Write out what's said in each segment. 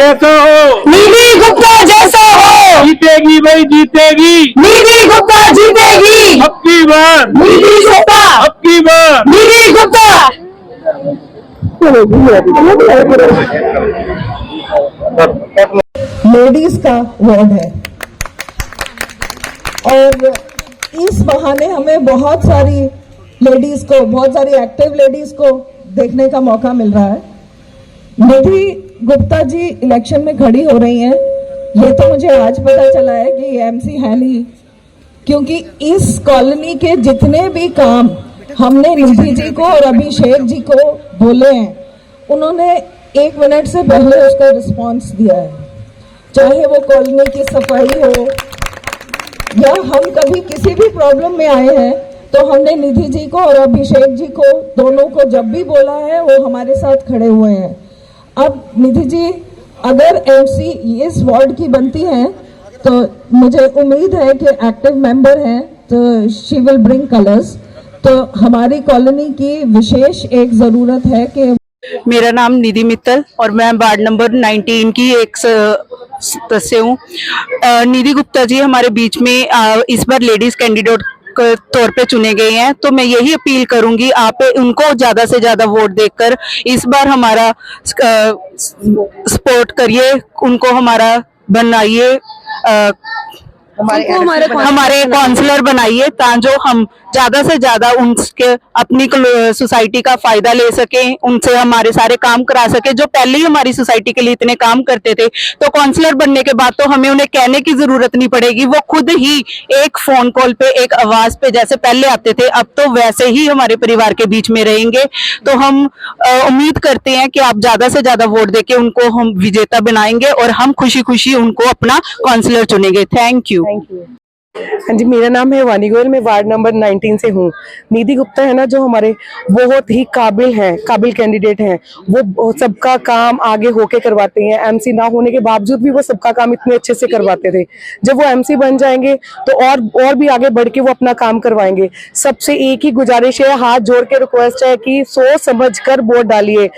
कैसा हो, निधि गुप्ता जैसा हो। जीतेगी भाई जीतेगी, निधि गुप्ता जीतेगी। अब की बार निधि गुप्ता, अब की बार। निधि गुप्ता। लेडीज का वार्ड है और इस बहाने हमें बहुत सारी लेडीज को, बहुत सारी एक्टिव लेडीज को देखने का मौका मिल रहा है। निधि गुप्ता जी इलेक्शन में खड़ी हो रही हैं, ये तो मुझे आज पता चला है कि ये एमसी है नहीं, क्योंकि इस कॉलोनी के जितने भी काम हमने निधि जी को और अभिषेक जी को बोले हैं, उन्होंने 1 मिनट से पहले उसका रिस्पांस दिया है। चाहे वो कॉलोनी की सफाई हो या हम कभी किसी भी प्रॉब्लम में आए हैं तो हमने निधि जी को और अभिषेक जी को, दोनों को जब भी बोला है वो हमारे साथ खड़े हुए हैं। अब निधि जी अगर एमसी इस वार्ड की बनती हैं तो मुझे उम्मीद है कि एक्टिव मेंबर हैं तो शी विल ब्रिंग कलर्स। तो हमारी कॉलोनी की विशेष एक जरूरत है कि मेरा नाम निधि मित्तल और मैं वार्ड नंबर 19 की एक सदस्य हूँ। निधि गुप्ता जी हमारे बीच में इस बार लेडीज कैंडिडेट के तौर पे चुने गए हैं, तो मैं यही अपील करूंगी आप उनको ज्यादा से ज्यादा वोट देकर इस बार हमारा सपोर्ट करिए, उनको हमारा बनाइए, हमारे काउंसलर बनाइए, ताकि हम ज्यादा से ज्यादा उनके अपनी सोसाइटी का फायदा ले सके, उनसे हमारे सारे काम करा सके। जो पहले ही हमारी सोसाइटी के लिए इतने काम करते थे, तो काउंसलर बनने के बाद तो हमें उन्हें कहने की जरूरत नहीं पड़ेगी, वो खुद ही एक फोन कॉल पे, एक आवाज पे जैसे पहले आते थे, अब तो वैसे ही हमारे परिवार के बीच में रहेंगे। तो हम उम्मीद करते हैं कि आप ज्यादा से ज्यादा वोट देके उनको हम विजेता बनाएंगे और हम खुशी खुशी उनको अपना काउंसलर चुनेंगे। Thank you. हाँ जी, मेरा नाम है वानी गोयल, मैं वार्ड नंबर 19 से हूँ। निधि गुप्ता है ना, जो हमारे बहुत ही काबिल कैंडिडेट हैं, वो सबका काम आगे होके करवाते हैं। एमसी ना होने के बावजूद भी वो सबका काम इतने अच्छे से करवाते थे। जब वो एमसी बन जाएंगे तो और भी आगे बढ़ के वो अपना काम करवाएंगे। सबसे एक ही गुजारिश है, हाथ जोड़ के रिक्वेस्ट है कि सोच समझ कर वोट डालिए।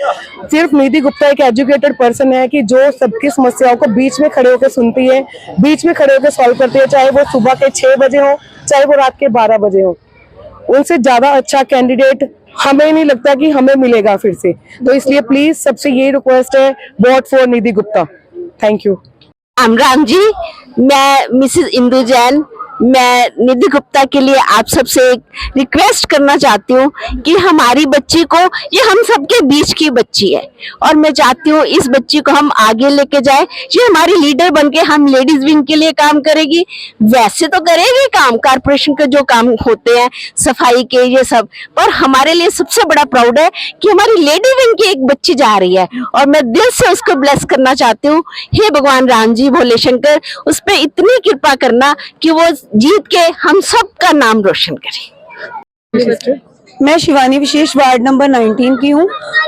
सिर्फ निधि गुप्ता एक एजुकेटेड पर्सन है कि जो सबकी समस्याओं को बीच में खड़े होकर सुनती है, बीच में खड़े होकर सॉल्व करती है, चाहे वो सुबह 6 बजे हो, चाहे वो रात के 12 बजे हो। उनसे ज्यादा अच्छा कैंडिडेट हमें नहीं लगता कि हमें मिलेगा फिर से। तो इसलिए प्लीज सबसे यही रिक्वेस्ट है, vote for Nidhi Gupta. Thank you. Ram ji, मैं मिसेस इंदु जैन, मैं निधि गुप्ता के लिए आप सबसे एक रिक्वेस्ट करना चाहती हूँ कि हमारी बच्ची को, ये हम सबके बीच की बच्ची है और मैं चाहती हूँ इस बच्ची को हम आगे लेके जाए। ये हमारी लीडर बनके हम लेडीज विंग के लिए काम करेगी, वैसे तो करेगी काम कारपोरेशन के जो काम होते हैं सफाई के ये सब, पर हमारे लिए सबसे बड़ा प्राउड है कि हमारी लेडी विंग की एक बच्ची जा रही है और मैं दिल से उसको ब्लेस करना चाहती हूँ। हे भगवान राम जी, भोले शंकर, उस पर इतनी कृपा करना कि वो जीत के हम सब का नाम रोशन करें। मैं शिवानी विशेष वार्ड नंबर 19 की हूँ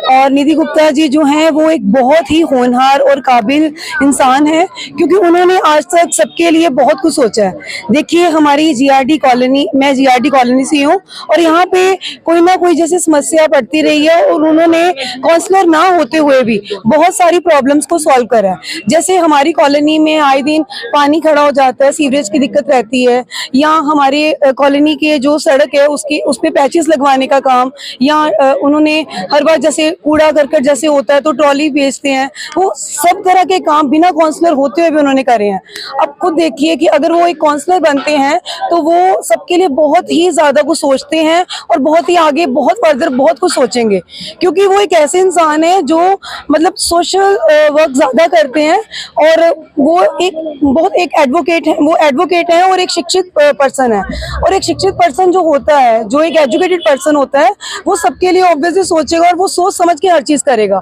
और निधि गुप्ता जी जो हैं वो एक बहुत ही होनहार और काबिल इंसान है, क्योंकि उन्होंने आज तक सबके लिए बहुत कुछ सोचा है। देखिए हमारी जीआरडी कॉलोनी, मैं जीआरडी कॉलोनी से हूँ और यहाँ पे कोई ना कोई जैसे समस्या पड़ती रही है और उन्होंने काउंसलर ना होते हुए भी बहुत सारी प्रॉब्लम्स को सॉल्व करा है। जैसे हमारी कॉलोनी में आए दिन पानी खड़ा हो जाता है, सीवरेज की दिक्कत रहती है, या हमारे कॉलोनी के जो सड़क है उस पे पैचेस लगवाने का काम, या उन्होंने हर बार जैसे कूड़ा करकट जैसे होता है तो ट्रॉली बेचते हैं, वो सब तरह के काम बिना काउंसलर होते हुए भी उन्होंने करे हैं। अब खुद देखिए कि अगर वो एक काउंसलर बनते हैं तो वो सबके लिए बहुत ही ज्यादा कुछ सोचते हैं और बहुत ही आगे, बहुत फर्दर बहुत कुछ सोचेंगे, क्योंकि वो एक ऐसे इंसान है जो मतलब सोशल वर्क ज्यादा करते हैं और वो एक एडवोकेट है, वो एडवोकेट है और एक शिक्षित पर्सन है। और एक शिक्षित पर्सन जो होता है, जो एक एजुकेटेड पर्सन होता है, वो सबके लिए ऑब्वियसली सोचेगा और वो सोच समझ के हर चीज करेगा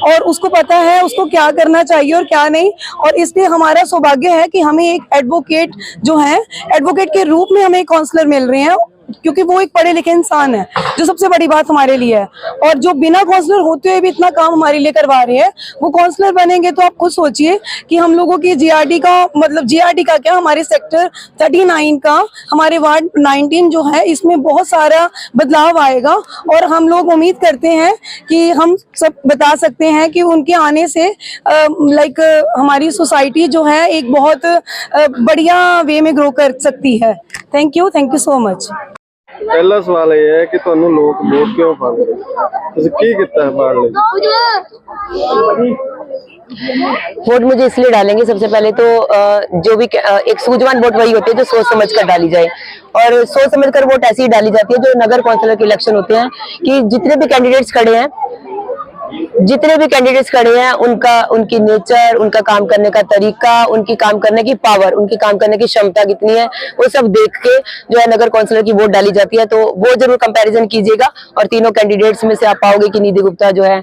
और उसको पता है उसको क्या करना चाहिए और क्या नहीं। और इसलिए हमारा सौभाग्य है कि हमें एक एडवोकेट जो है, एडवोकेट के रूप में हमें एक काउंसलर मिल रहे हैं क्योंकि वो एक पढ़े लिखे इंसान है, जो सबसे बड़ी बात हमारे लिए है। और जो बिना काउंसलर होते हुए भी इतना काम हमारे लिए करवा रहे हैं, वो काउंसलर बनेंगे तो आप खुद सोचिए कि हम लोगों की जीआरडी का मतलब, जीआरडी का क्या, हमारे सेक्टर 39 का, हमारे वार्ड 19 जो है, इसमें बहुत सारा बदलाव आएगा। और हम लोग उम्मीद करते हैं कि हम सब बता सकते हैं कि उनके आने से लाइक हमारी सोसाइटी जो है एक बहुत बढ़िया वे में ग्रो कर सकती है। Thank you so much. ਪਹਿਲਾ ਸਵਾਲ ਇਹ ਹੈ ਕਿ ਤੁਹਾਨੂੰ ਲੋਕ ਵੋਟ ਕਿਉਂ ਪਾਉਂਦੇ, ਤੁਸੀਂ ਕੀ ਕੀਤਾ ਹੈ ਪਾਉਣ ਲਈ? वोट मुझे इसलिए डालेंगे, सबसे पहले तो जो भी एक सूझवान वोट वही होती है जो सोच समझ कर डाली जाए, और सोच समझ कर वोट ऐसी ही डाली जाती है जो नगर कौंसिलर के इलेक्शन होते हैं कि जितने भी कैंडिडेट्स खड़े हैं उनकी नेचर, उनका काम करने का तरीका, उनकी काम करने की पावर, उनकी काम करने की क्षमता कितनी है, वो सब देख के जो है नगर कौंसिलर की वोट डाली जाती है। तो वो जरूर कंपैरिजन कीजिएगा, और तीनों कैंडिडेट्स में से आप पाओगे कि निधि गुप्ता जो है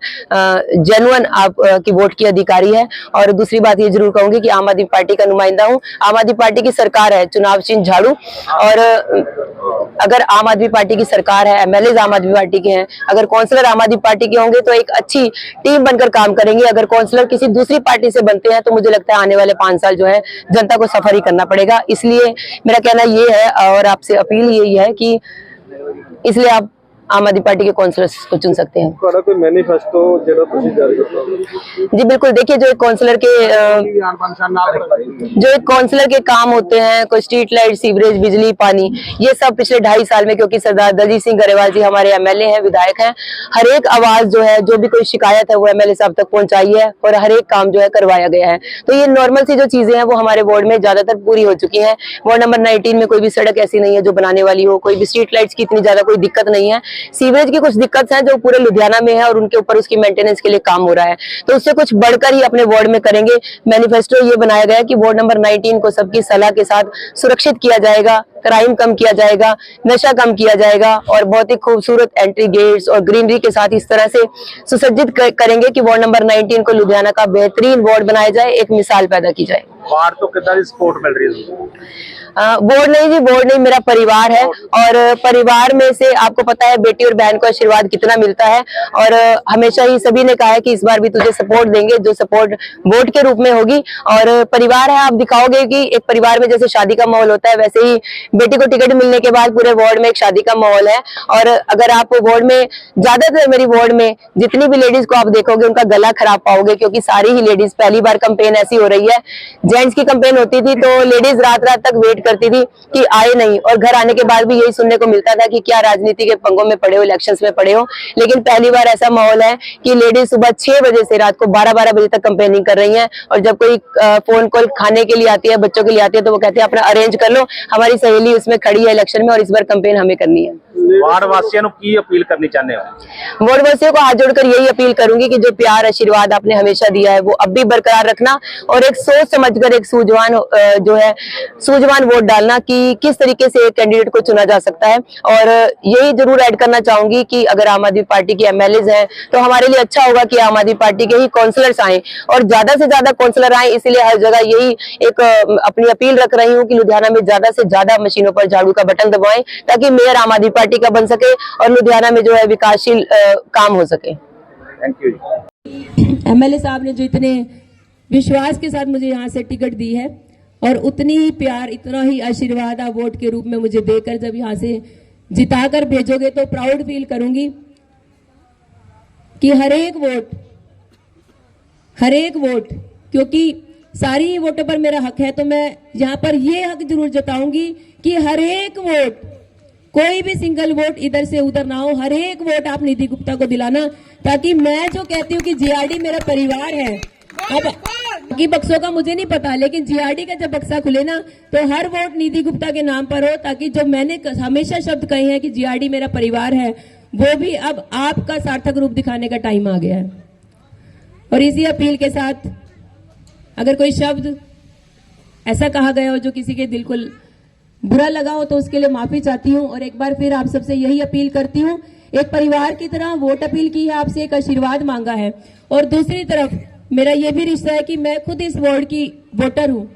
जेन्युइन आप की वोट की अधिकारी है। और दूसरी बात ये जरूर कहूंगी कि आम आदमी पार्टी का नुमाइंदा हूँ, आम आदमी पार्टी की सरकार है, चुनाव चिन्ह झाड़ू, और अगर आम आदमी पार्टी की सरकार है, एमएलए आम आदमी पार्टी के हैं, अगर काउंसलर आम आदमी पार्टी के होंगे तो एक अच्छी टीम बनकर काम करेंगे। अगर काउंसलर किसी दूसरी पार्टी से बनते हैं तो मुझे लगता है आने वाले 5 साल जो है जनता को सफर ही करना पड़ेगा। इसलिए मेरा कहना ये है और आपसे अपील यही है कि इसलिए आप आम आदमी पार्टी के काउंसलर्स को चुन सकते हैं। ਤੁਹਾਡਾ ਕੋਈ ਮੈਨੀਫੈਸਟੋ ਜਿਹੜਾ ਤੁਸੀਂ ਜਾਰੀ ਕਰਨਾ? जी बिल्कुल, देखिए जो एक काउंसलर के काम होते हैं, कोई स्ट्रीट लाइट, सीवरेज, बिजली, पानी, ये सब पिछले 2.5 साल में, क्योंकि सरदार दलजीत सिंह गरेवाल जी हमारे एमएलए हैं, विधायक हैं, हर एक आवाज जो है, जो भी कोई शिकायत है वो एमएलए साहब तक पहुंचाई है, और हर एक काम जो है करवाया गया है। तो ये नॉर्मल सी जो चीजें हैं वो हमारे वार्ड में ज्यादातर पूरी हो चुकी है। वार्ड नंबर 19 में कोई भी सड़क ऐसी नहीं है जो बनाने वाली हो, कोई भी स्ट्रीट लाइट्स की इतनी ज्यादा कोई दिक्कत नहीं है। सीवरेज की कुछ दिक्कत है जो पूरे लुधियाना में है, और उनके ऊपर उसकी मेंटेनेंस के लिए काम हो रहा है, तो उससे कुछ बढ़कर ही अपने वार्ड में करेंगे। मैनिफेस्टो ये बनाया गया है कि वार्ड नंबर 19 को सबकी सलाह के साथ सुरक्षित किया जाएगा, क्राइम कम किया जाएगा, नशा कम किया जाएगा, और बहुत ही खूबसूरत एंट्री गेट्स और ग्रीनरी के साथ इस तरह से सुसज्जित करेंगे कि वार्ड नंबर 19 को लुधियाना का बेहतरीन वार्ड बनाया जाए, एक मिसाल पैदा की जाए। वार्ड तो कितना सपोर्ट मिल रही है? बोर्ड नहीं जी, बोर्ड नहीं, मेरा परिवार है, और परिवार में से आपको पता है बेटी और बहन को आशीर्वाद कितना मिलता है, और हमेशा ही सभी ने कहा है कि इस बार भी तुझे सपोर्ट देंगे, जो सपोर्ट वोट के रूप में होगी। और परिवार है, आप दिखाओगे कि एक परिवार में जैसे शादी का माहौल होता है, वैसे ही बेटी को टिकट मिलने के बाद पूरे वार्ड में एक शादी का माहौल है। और अगर आप वार्ड में ज्यादातर, मेरी वार्ड में जितनी भी लेडीज को आप देखोगे उनका गला खराब पाओगे, क्योंकि सारी ही लेडीज, पहली बार कंपेन ऐसी हो रही है, जेंट्स की कंपेन होती थी तो लेडीज रात रात तक वेट करती थी कि आए नहीं, और घर आने के बाद भी यही सुनने को मिलता था कि क्या राजनीति के पंगों में पड़े हो, इलेक्शंस में पड़े हो। लेकिन पहली बार ऐसा माहौल है कि लेडीज सुबह 6 बजे से रात को 12-12 बजे तक कंपेनिंग कर रही हैं, और जब कोई फोन कॉल खाने के लिए आती है, बच्चों के लिए आती है, तो वो कहते हैं अपना अरेंज कर लो, हमारी सहेली उसमें खड़ी है इलेक्शन में, और इस बार कंपेन हमें करनी है। वार्ड वासियों की अपील करनी चाहते हो? वार्ड वासियों को हाथ जोड़कर यही अपील करूंगी कि जो प्यार आशीर्वाद आपने हमेशा दिया है वो अब भी बरकरार रखना, और एक सोच समझकर एक सूझवान वोट डालना कि किस तरीके से एक कैंडिडेट को चुना जा सकता है। और यही जरूर ऐड करना चाहूंगी कि अगर आम आदमी पार्टी के एमएलए हैं तो हमारे लिए अच्छा होगा कि आम आदमी पार्टी के ही काउंसलर्स आए, और ज्यादा से ज्यादा काउंसलर आए। इसीलिए हर जगह यही एक अपनी अपील रख रही हूँ कि लुधियाना में ज्यादा से ज्यादा मशीनों पर झाड़ू का बटन दबाएं, ताकि मेयर आम आदमी पार्टी का बन सके और लुधियाना में जो है विकासशील काम हो सके। Thank you. एमएलए साहब ने जो इतने विश्वास के साथ मुझे यहाँ से टिकट दी है, और उतनी ही प्यार, इतना ही आशीर्वाद आप वोट के रूप में मुझे देकर जब यहाँ से जिताकर भेजोगे तो प्राउड फील करूंगी कि हर एक वोट, क्योंकि सारी ही वोटों पर मेरा हक है, तो मैं यहाँ पर ये हक जरूर जताऊंगी कि हर एक वोट, कोई भी सिंगल वोट इधर से उधर ना हो, हर एक वोट आप निधि गुप्ता को दिलाना, ताकि मैं जो कहती हूँ कि जीआरडी मेरा परिवार है। अब बाकी बक्सों का मुझे नहीं पता, लेकिन जीआरडी का जब बक्सा खुले ना तो हर वोट निधि गुप्ता के नाम पर हो, ताकि जो मैंने हमेशा शब्द कहे हैं कि जीआरडी मेरा परिवार है, वो भी अब आपका सार्थक रूप दिखाने का टाइम आ गया है। और इसी अपील के साथ अगर कोई शब्द ऐसा कहा गया हो जो किसी के दिल को बुरा लगा हो तो उसके लिए माफी चाहती हूँ, और एक बार फिर आप सबसे यही अपील करती हूँ, एक परिवार की तरह वोट अपील की है, आपसे एक आशीर्वाद मांगा है। और दूसरी तरफ मेरा ये भी रिश्ता है कि मैं खुद इस वार्ड की वोटर हूँ,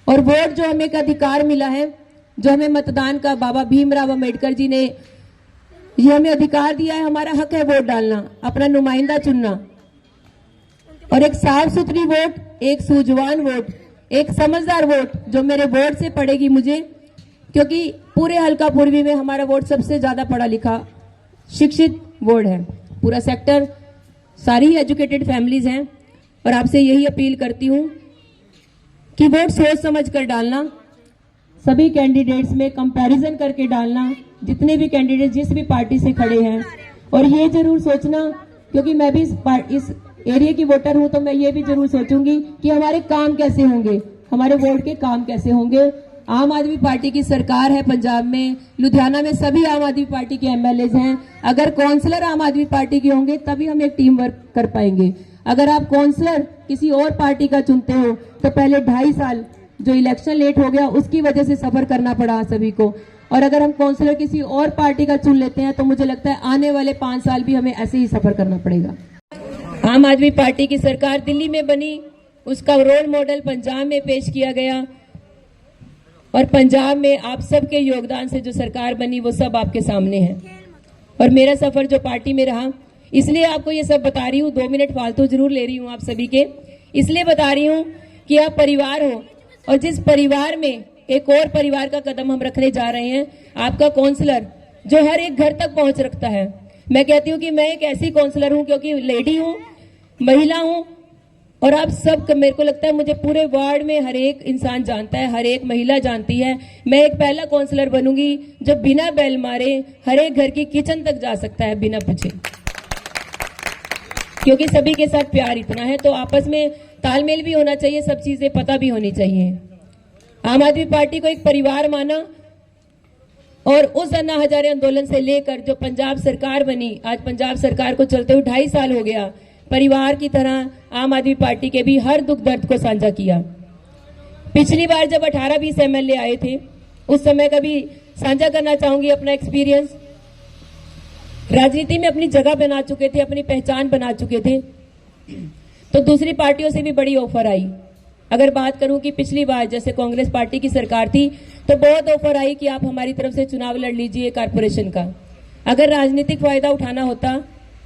और वोट जो हमें एक अधिकार मिला है जो हमें मतदान का बाबा भीमराव अम्बेडकर जी ने ये हमें अधिकार दिया है, हमारा हक है वोट डालना, अपना नुमाइंदा चुनना, और एक साफ सुथरी वोट, एक सूझवान वोट, एक समझदार वोट जो मेरे वोट से पड़ेगी मुझे, क्योंकि पूरे हल्का पूर्वी में हमारा वोट सबसे ज्यादा पढ़ा लिखा शिक्षित वोट है, पूरा सेक्टर सारी एजुकेटेड फैमिलीज हैं। और आपसे यही अपील करती हूं कि वोट सोच समझ कर डालना, सभी कैंडिडेट्स में कंपैरिजन करके डालना, जितने भी कैंडिडेट जिस भी पार्टी से खड़े हैं, और ये जरूर सोचना, क्योंकि मैं भी इस एरिया की वोटर हूं, तो मैं ये भी जरूर सोचूंगी कि हमारे काम कैसे होंगे, हमारे वोट के काम कैसे होंगे। आम आदमी पार्टी की सरकार है पंजाब में, लुधियाना में सभी आम आदमी पार्टी के एमएलए हैं। अगर काउंसलर आम आदमी पार्टी के होंगे तभी हम एक टीम वर्क कर पाएंगे। अगर आप काउंसलर किसी और पार्टी का चुनते हो तो पहले 2.5 साल जो इलेक्शन लेट हो गया उसकी वजह से सफर करना पड़ा सभी को, और अगर हम काउंसलर किसी और पार्टी का चुन लेते हैं तो मुझे लगता है आने वाले 5 साल भी हमें ऐसे ही सफर करना पड़ेगा। आम आदमी पार्टी की सरकार दिल्ली में बनी, उसका रोल मॉडल पंजाब में पेश किया गया, और पंजाब में आप सबके योगदान से जो सरकार बनी वो सब आपके सामने है। और मेरा सफर जो पार्टी में रहा, इसलिए आपको ये सब बता रही हूँ, 2 मिनट फालतू जरूर ले रही हूँ आप सभी के, इसलिए बता रही हूँ कि आप परिवार हो, और जिस परिवार में एक और परिवार का कदम हम रखने जा रहे हैं, आपका काउंसलर जो हर एक घर तक पहुंच रखता है। मैं कहती हूँ कि मैं एक ऐसी काउंसलर हूँ क्योंकि लेडी हूँ, महिला हूँ, और आप सब, मेरे को लगता है मुझे पूरे वार्ड में हर एक इंसान जानता है, हर एक महिला जानती है। मैं एक पहला काउंसलर बनूंगी जो बिना बेल मारे हर एक घर की किचन तक जा सकता है बिना पूछे, क्योंकि सभी के साथ प्यार इतना है, तो आपस में तालमेल भी होना चाहिए, सब चीजें पता भी होनी चाहिए। आम आदमी पार्टी को एक परिवार माना, और उस अन्ना हजारे आंदोलन से लेकर जो पंजाब सरकार बनी, आज पंजाब सरकार को चलते हुए 2.5 साल हो गया, परिवार की तरह आम आदमी पार्टी के भी हर दुख दर्द को साझा किया। पिछली बार जब 18-20 एमएलए आए थे, उस समय का भी साझा करना चाहूंगी अपना एक्सपीरियंस। राजनीति में अपनी जगह बना चुके थे, अपनी पहचान बना चुके थे, तो दूसरी पार्टियों से भी बड़ी ऑफर आई। अगर बात करूं कि पिछली बार जैसे कांग्रेस पार्टी की सरकार थी तो बहुत ऑफर आई कि आप हमारी तरफ से चुनाव लड़ लीजिए कारपोरेशन का। अगर राजनीतिक फायदा उठाना होता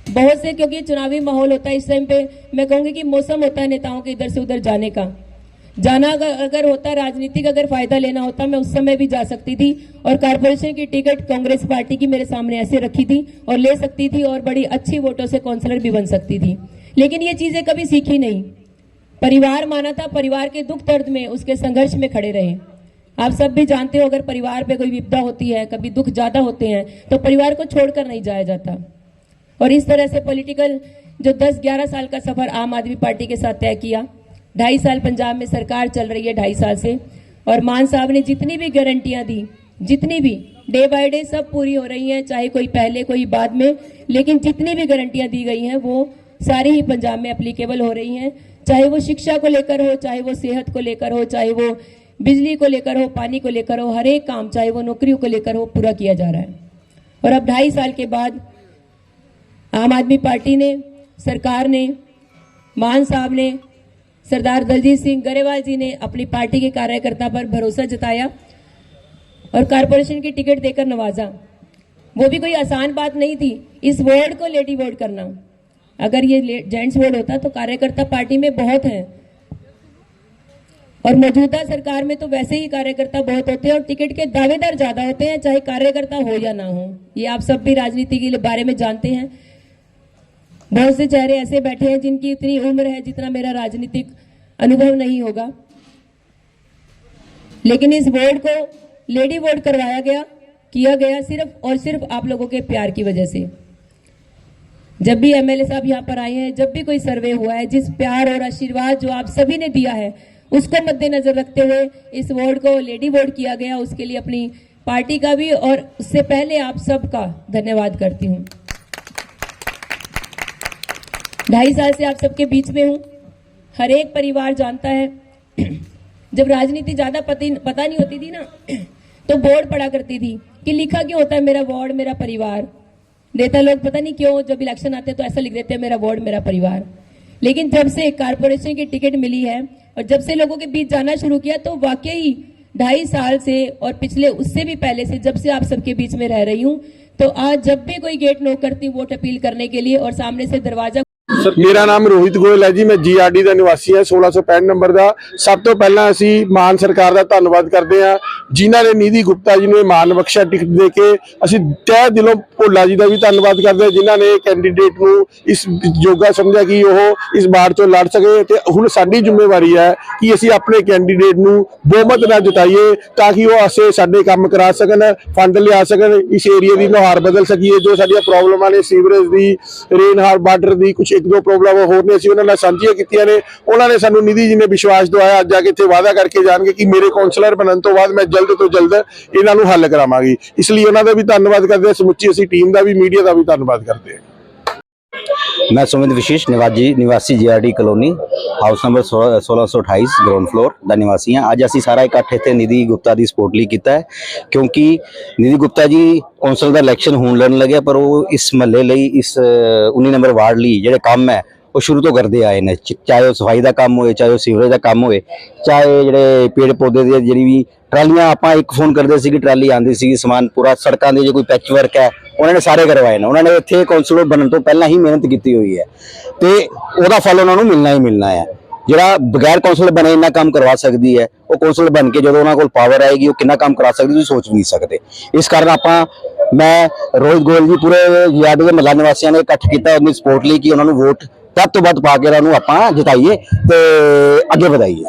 बहुत से, क्योंकि चुनावी माहौल होता है इस टाइम पे, मैं कहूंगी कि मौसम होता है नेताओं के इधर से उधर जाने का, अगर होता राजनीतिक अगर फायदा लेना होता, मैं उस समय भी जा सकती थी, और कारपोरेशन की टिकट कांग्रेस पार्टी की मेरे सामने ऐसे रखी थी और ले सकती थी, और बड़ी अच्छी वोटों से काउंसलर भी बन सकती थी। लेकिन ये चीजें कभी सीखी नहीं, परिवार माना था, परिवार के दुख दर्द में, उसके संघर्ष में खड़े रहे। आप सब भी जानते हो, अगर परिवार पे कोई विपदा होती है, कभी दुख ज्यादा होते हैं, तो परिवार को छोड़कर नहीं जाया जाता। और इस तरह से पॉलिटिकल जो 10-11 साल का सफर आम आदमी पार्टी के साथ तय किया, 2.5 साल पंजाब में सरकार चल रही है, 2.5 साल से, और मान साहब ने जितनी भी गारंटियां दी, जितनी भी डे बाय डे सब पूरी हो रही हैं, चाहे कोई पहले कोई बाद में, लेकिन जितनी भी गारंटियां दी गई हैं वो सारी ही पंजाब में एप्लीकेबल हो रही हैं। चाहे वो शिक्षा को लेकर हो, चाहे वो सेहत को लेकर हो, चाहे वो बिजली को लेकर हो, पानी को लेकर हो, हर एक काम, चाहे वो नौकरियों को लेकर हो, पूरा किया जा रहा है। और अब 2.5 साल के बाद आम आदमी पार्टी ने, सरकार ने, मान साहब ने, सरदार दलजीत सिंह ग्रेवाल जी ने अपनी पार्टी के कार्यकर्ता पर भरोसा जताया और कारपोरेशन की टिकट देकर नवाजा। वो भी कोई आसान बात नहीं थी, इस वार्ड को लेडी वोट करना। अगर ये जेंट्स वोट होता तो कार्यकर्ता पार्टी में बहुत हैं, और मौजूदा सरकार में तो वैसे ही कार्यकर्ता बहुत होते हैं और टिकट के दावेदार ज्यादा होते हैं, चाहे कार्यकर्ता हो या ना हो। ये आप सब भी राजनीति के बारे में जानते हैं। बहुत से चेहरे ऐसे बैठे हैं जिनकी इतनी उम्र है जितना मेरा राजनीतिक अनुभव नहीं होगा, लेकिन इस वोट को लेडी वोट करवाया गया, किया गया सिर्फ और सिर्फ आप लोगों के प्यार की वजह से। जब भी एमएलए साहब यहाँ पर आए हैं, जब भी कोई सर्वे हुआ है, जिस प्यार और आशीर्वाद जो आप सभी ने दिया है, उसको मद्देनजर रखते हुए इस वोट को लेडी वोट किया गया। उसके लिए अपनी पार्टी का भी और उससे पहले आप सबका धन्यवाद करती हूँ। 2.5 साल से आप सबके बीच में हूँ, हर एक परिवार जानता है। जब राजनीति ज्यादा पता नहीं होती थी ना, तो बोर्ड पढ़ा करती थी कि लिखा क्यों होता है मेरा वार्ड मेरा परिवार। नेता लोग पता नहीं क्यों जब इलेक्शन आते हैं तो ऐसा लिख देते हैं मेरा वार्ड मेरा परिवार। लेकिन जब से कारपोरेशन की टिकट मिली है और जब से लोगों के बीच जाना शुरू किया, तो वाकई 2.5 साल से और पिछले उससे भी पहले से, जब से आप सबके बीच में रह रही हूँ, तो आज जब भी कोई गेट नॉक करती हूँ वोट अपील करने के लिए और सामने से दरवाजा। मेरा नाम रोहित गोयल है जी, मैं जीआरडी ਦਾ ਨਿਵਾਸੀ ਹਾਂ 1665 ਨੰਬਰ ਦਾ। ਸਭ ਤੋਂ ਪਹਿਲਾਂ ਅਸੀਂ ਮਾਨ ਸਰਕਾਰ ਦਾ ਧੰਨਵਾਦ ਕਰਦੇ ਹਾਂ ਜਿਨ੍ਹਾਂ ਨੇ ਨਿਧੀ ਗੁਪਤਾ ਜੀ ਨੂੰ ਮਾਨ ਬਖਸ਼ਿਆ ਟਿਕਟ ਦੇ ਕੇ। ਅਸੀਂ ਤਹਿ ਦਿਲੋਂ ਭੋਲਾ ਜੀ ਦਾ ਵੀ ਧੰਨਵਾਦ ਕਰਦੇ ਹਾਂ ਜਿਨ੍ਹਾਂ ਨੇ ਕੈਂਡੀਡੇਟ ਨੂੰ ਇਸ ਯੋਗਾ ਸਮਝਿਆ ਕਿ ਉਹ ਇਸ ਵਾਰ ਚੋਂ ਲੜ ਸਕੇ। ਤੇ ਹੁਣ ਸਾਡੀ ਜ਼ਿੰਮੇਵਾਰੀ ਹੈ ਕਿ ਅਸੀਂ ਆਪਣੇ ਕੈਂਡੀਡੇਟ ਨੂੰ ਬਹੁਮਤ ਨਾਲ ਜਿਤਾਈਏ ਤਾਂ ਕਿ ਉਹ ਆਸੇ ਸਾਡੇ ਕੰਮ ਕਰਾ ਸਕਣ, ਫੰਡ ਲਿਆ ਸਕਣ, ਇਸ ਏਰੀਏ ਦੀ ਨੁਹਾਰ ਬਦਲ ਸਕੀਏ। ਜੋ ਸਾਡੀਆਂ ਪ੍ਰੋਬਲਮਾਂ ਨੇ ਸੀਵਰੇਜ ਦੀ, ਰੇਨਹਾਰ ਬਾਰਡਰ ਦੀ, ਕੁਝ ਇੱਕ ਦੋ ਪ੍ਰੋਬਲਮ ਹੋਰ ਨੇ, ਅਸੀਂ ਉਹਨਾਂ ਨਾਲ ਸਾਂਝੀਆਂ ਕੀਤੀਆਂ ਨੇ। ਉਹਨਾਂ ਨੇ ਸਾਨੂੰ ਨਿਧੀ ਜੀ ਨੇ ਵਿਸ਼ਵਾਸ ਦਵਾਇਆ, ਅੱਜ ਜਾ ਕੇ ਇੱਥੇ ਵਾਅਦਾ ਕਰਕੇ ਜਾਣਗੇ ਕਿ ਮੇਰੇ ਕਾਉਂਸਲਰ ਬਣਨ ਤੋਂ ਬਾਅਦ ਮੈਂ ਜਲਦ ਤੋਂ ਜਲਦ ਇਹਨਾਂ ਨੂੰ ਹੱਲ ਕਰਾਵਾਂਗੀ। ਇਸ ਲਈ ਉਹਨਾਂ ਦਾ ਵੀ ਧੰਨਵਾਦ ਕਰਦੇ ਹਾਂ, ਸਮੁੱਚੀ ਅਸੀਂ ਟੀਮ ਦਾ ਵੀ, ਮੀਡੀਆ ਦਾ ਵੀ ਧੰਨਵਾਦ ਕਰਦੇ ਹਾਂ। मैं सुमित विशेष निवासी GRD colony house number 1628 ground floor ਦਾ ਨਿਵਾਸੀ ਹਾਂ। ਅੱਜ ਅਸੀਂ ਸਾਰਾ ਇਕੱਠ ਇੱਥੇ ਨਿਧੀ ਗੁਪਤਾ ਦੀ ਸਪੋਰਟ ਲਈ ਕੀਤਾ ਹੈ ਕਿਉਂਕਿ ਨਿਧੀ ਗੁਪਤਾ ਜੀ ਕੌਂਸਲ ਦਾ ਇਲੈਕਸ਼ਨ ਹੋਣ ਲੜਨ ਲੱਗਿਆ, ਪਰ ਉਹ ਇਸ ਮਹੱਲੇ ਲਈ, ਇਸ 19 ਨੰਬਰ ਵਾਰਡ ਲਈ ਜਿਹੜੇ ਕੰਮ ਹੈ ਉਹ ਸ਼ੁਰੂ ਤੋਂ ਕਰਦੇ ਆਏ ਨੇ। ਚਾਹੇ ਉਹ ਸਫਾਈ ਦਾ ਕੰਮ ਹੋਏ, ਚਾਹੇ ਉਹ ਸੀਵਰੇਜ ਦਾ ਕੰਮ ਹੋਏ, ਚਾਹੇ ਜਿਹੜੇ ਪੇੜ ਪੌਦੇ ਦੀ ਜਿਹੜੀ ਵੀ ਟਰਾਲੀਆਂ, ਆਪਾਂ ਇੱਕ ਫੋਨ ਕਰਦੇ ਸੀ ਕਿ ਟਰਾਲੀ ਆਉਂਦੀ ਸੀ, ਸਮਾਨ ਪੂਰਾ ਸੜਕਾਂ ਦੇ ਜੇ ਕੋਈ ਪੈਚ ਵਰਕ ਹੈ ਉਹਨਾਂ ਨੇ ਸਾਰੇ ਕਰਵਾਏ ਨੇ। ਉਹਨਾਂ ਨੇ ਇੱਥੇ ਕੌਂਸਲਰ ਬਣਨ ਤੋਂ ਪਹਿਲਾਂ ਹੀ ਮਿਹਨਤ ਕੀਤੀ ਹੋਈ ਹੈ ਤੇ ਉਹਦਾ ਫਲ ਉਹਨਾਂ ਨੂੰ ਮਿਲਣਾ ਹੀ ਮਿਲਣਾ ਹੈ। ਜਿਹੜਾ ਬਗੈਰ ਕੌਂਸਲਰ ਬਣੇ ਇੰਨਾ ਕੰਮ ਕਰਵਾ ਸਕਦੀ ਹੈ, ਉਹ ਕੌਂਸਲਰ ਬਣ ਕੇ ਜਦੋਂ ਉਹਨਾਂ ਕੋਲ ਪਾਵਰ ਆਏਗੀ ਉਹ ਕਿੰਨਾ ਕੰਮ ਕਰਾ ਸਕਦੀ ਤੁਸੀਂ ਸੋਚ ਵੀ ਨਹੀਂ ਸਕਦੇ। ਇਸ ਕਾਰਨ ਮੈਂ ਰੋਹਿਤ ਗੋਇਲ ਜੀ ਪੂਰੇ ਯਾਰਡ ਦੇ ਮਹੱਲਾ ਨਿਵਾਸੀਆਂ ਨੇ ਇਕੱਠ ਕੀਤਾ ਉਹਦੀ ਸਪੋਰਟ ਲਈ ਕਿ ਉਹਨਾਂ ਨੂੰ ਵੋਟ ਵੱਧ ਤੋਂ ਵੱਧ ਪਾ ਕੇ ਉਹਨਾਂ ਨੂੰ ਆਪਾਂ ਜਿਤਾਈਏ ਤੇ ਅੱਗੇ ਵਧਾਈਏ।